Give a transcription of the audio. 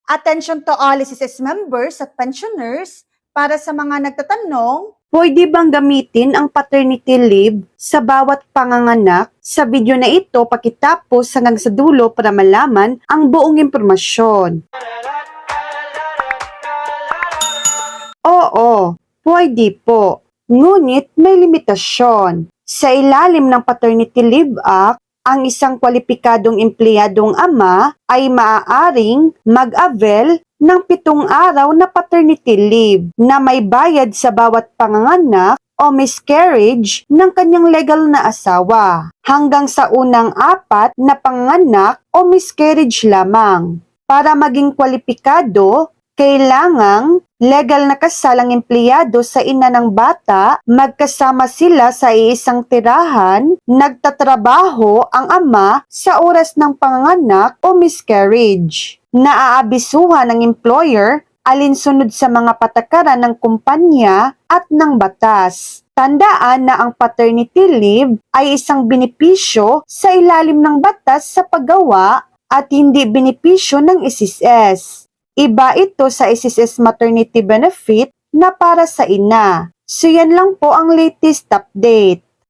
Attention to all SSS members at pensioners, para sa mga nagtatanong, Pwede bang gamitin ang paternity leave sa bawat panganganak? Sa video na ito, pakitapos hanggang sa dulo para malaman ang buong impormasyon. Oo, pwede po. Ngunit may limitasyon. Sa ilalim ng Paternity Leave Act, ang isang kwalipikadong empleyadong ama ay maaaring mag-avail ng 7 araw na paternity leave na may bayad sa bawat panganganak o miscarriage ng kanyang legal na asawa hanggang sa unang 4 na panganganak o miscarriage lamang. Para maging kwalipikado, kailangang legal na kasal ang empleyado sa ina ng bata, magkasama sila sa iisang tirahan, nagtatrabaho ang ama sa oras ng panganganak o miscarriage. Naaabisuhan ng employer alinsunod sa mga patakaran ng kumpanya at ng batas. Tandaan na ang paternity leave ay isang benepisyo sa ilalim ng batas sa paggawa at hindi benepisyo ng SSS. Iba ito sa SSS maternity benefit na para sa ina. So yan lang po ang latest update.